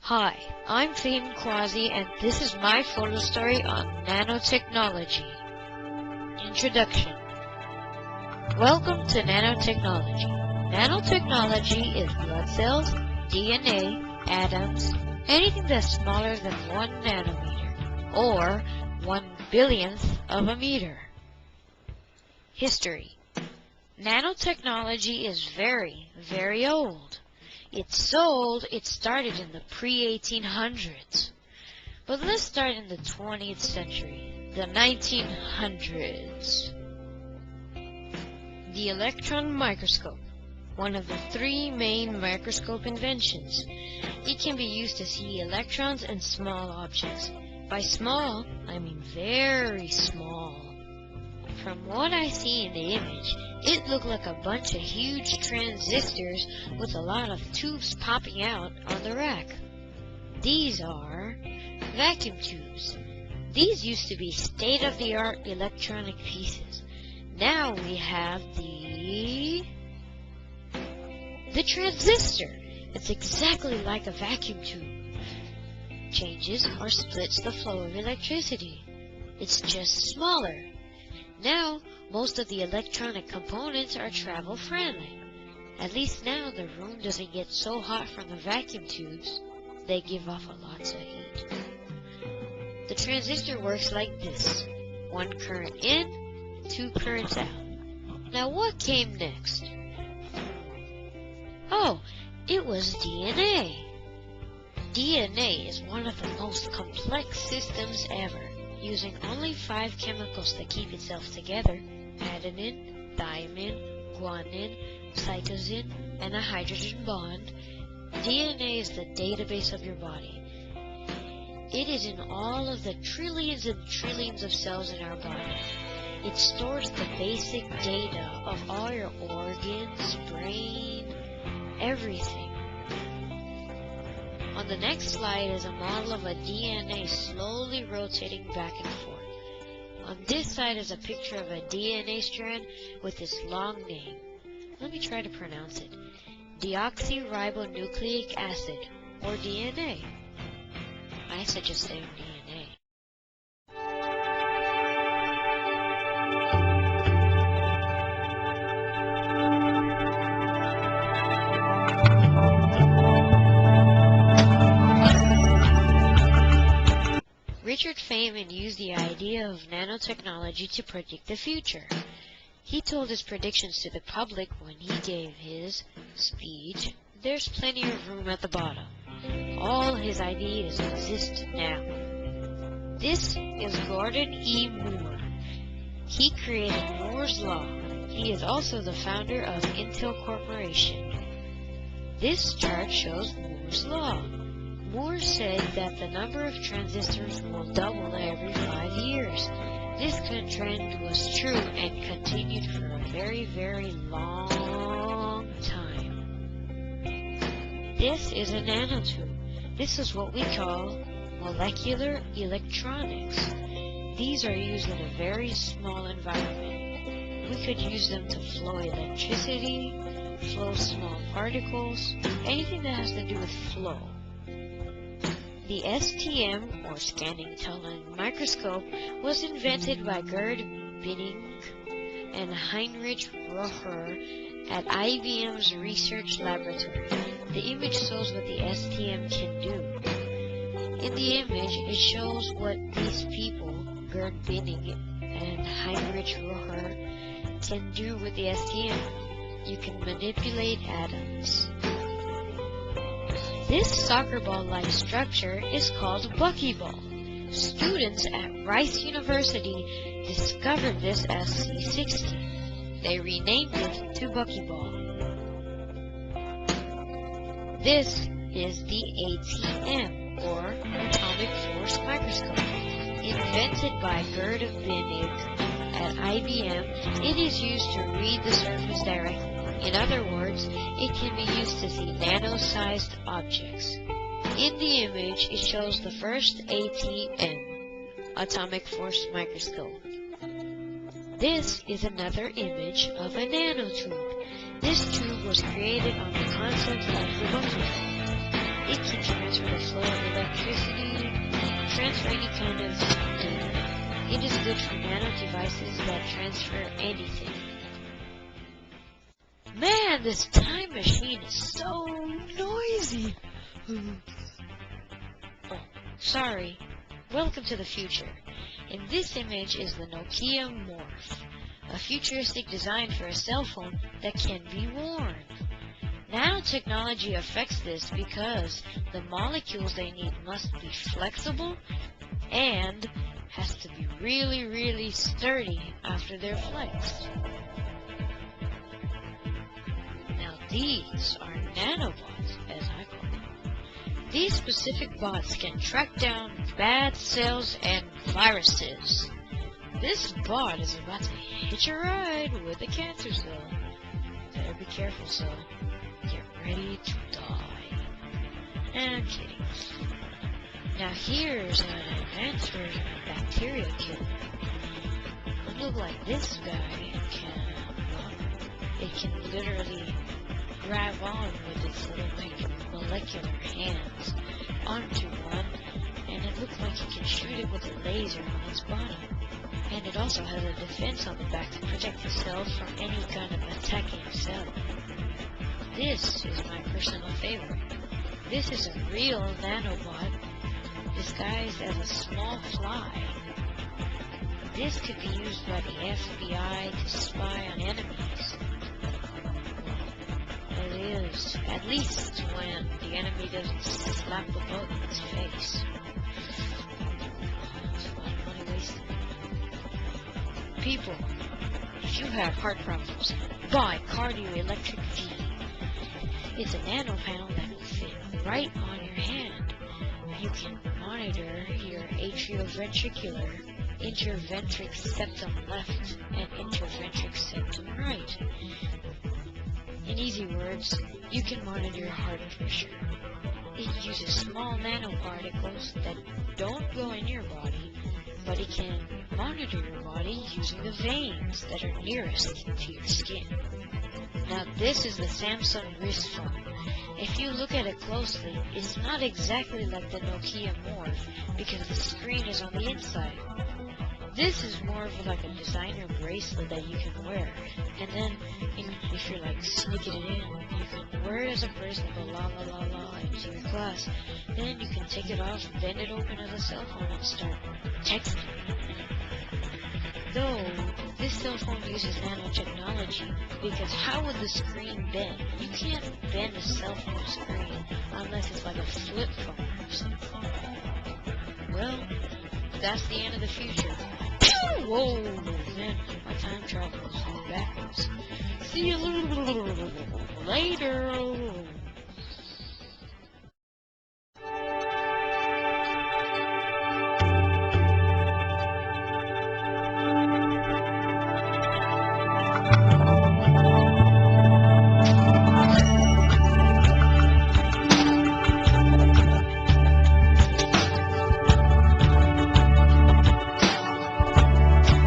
Hi, I'm Faheem Quazi, and this is my photo story on nanotechnology. Introduction. Welcome to nanotechnology. Nanotechnology is blood cells, DNA, atoms, anything that's smaller than 1 nanometer, or 1/1000th of a meter. History. Nanotechnology is very, very old. It's so old, it started in the pre-1800s. But let's start in the 20th century, the 1900s. The electron microscope, one of the 3 main microscope inventions. It can be used to see electrons and small objects. By small, I mean very small. From what I see in the image, it looked like a bunch of huge transistors with a lot of tubes popping out on the rack. These are vacuum tubes. These used to be state-of-the-art electronic pieces. Now we have the transistor. It's exactly like a vacuum tube. Changes or splits the flow of electricity. It's just smaller. Now, most of the electronic components are travel-friendly. At least now the room doesn't get so hot from the vacuum tubes. They give off a lot of heat. The transistor works like this. 1 current in, 2 currents out. Now what came next? Oh, it was DNA. DNA is one of the most complex systems ever, using only 5 chemicals to keep itself together: adenine, thymine, guanine, cytosine, and a hydrogen bond. DNA is the database of your body. It is in all of the trillions and trillions of cells in our body. It stores the basic data of all your organs, brain, everything. On the next slide is a model of a DNA slowly rotating back and forth. On this side is a picture of a DNA strand with its long name. Let me try to pronounce it. Deoxyribonucleic acid, or DNA. I suggest saying DNA. Richard Feynman used the idea of nanotechnology to predict the future. He told his predictions to the public when he gave his speech, "There's plenty of room at the bottom." All his ideas exist now. This is Gordon E. Moore. He created Moore's Law. He is also the founder of Intel Corporation. This chart shows Moore's Law. Moore said that the number of transistors will double every 5 years. This trend was true and continued for a very, very long time. This is a nanotube. This is what we call molecular electronics. These are used in a very small environment. We could use them to flow electricity, flow small particles, anything that has to do with flow. The STM, or scanning tunnel microscope, was invented by Gerd Binning and Heinrich Rocher at IBM's research laboratory. The image shows what the STM can do. In the image, it shows what these people, Gerd Binning and Heinrich Rocher, can do with the STM. You can manipulate atoms. This soccer ball-like structure is called buckyball. Students at Rice University discovered this as C60. They renamed it to buckyball. This is the ATM, or atomic force microscope. Invented by Gerd Binning at IBM, it is used to read the surface directly. In other words, it can be used to see nano-sized objects. In the image, it shows the first ATM, atomic force microscope. This is another image of a nanotube. This tube was created on the concept of the buckyball. It can transfer the flow transfer any kind of data. It is good for nano devices that transfer anything. Man, this time machine is so noisy. Oh, sorry. Welcome to the future. In this image is the Nokia Morph, a futuristic design for a cell phone that can be worn. Nanotechnology affects this because the molecules they need must be flexible and has to be really, really sturdy after they're flexed. Now these are nanobots, as I call them. These specific bots can track down bad cells and viruses. This bot is about to hitch a ride with a cancer cell. Better be careful, cell. Get ready to die. I'm kidding. Now here's an advanced version of bacteria killer. It looks like this guy can literally grab on with its little molecular hands onto one, and it looks like you can shoot it with a laser on its bottom. And it also has a defense on the back to protect the cell from any kind of attacking cell. This is my personal favorite. This is a real nanobot disguised as a small fly. This could be used by the FBI to spy on enemies. It is, at least when the enemy doesn't slap the boat in its face. That's a lot of money wasted. People, if you have heart problems, buy Cardioelectric V. It's a nano panel that will fit right on your hand. You can monitor your atrioventricular, interventric septum left, and interventric septum right. In easy words, you can monitor your heart pressure. It uses small nanoparticles that don't go in your body, but it can monitor your body using the veins that are nearest to your skin. Now this is the Samsung wrist phone. If you look at it closely, it's not exactly like the Nokia Morph because the screen is on the inside. This is more of like a designer bracelet that you can wear, and then if you're like sneaking it in, you can wear it as a bracelet, go la la la la into your class. Then you can take it off, bend it open as a cell phone, and start texting. Though this cell phone uses nanotechnology, because how would the screen bend? You can't bend a cell phone screen unless it's like a flip phone or something. Well, that's the end of the future. Whoa, man, my time travels backwards. See you later.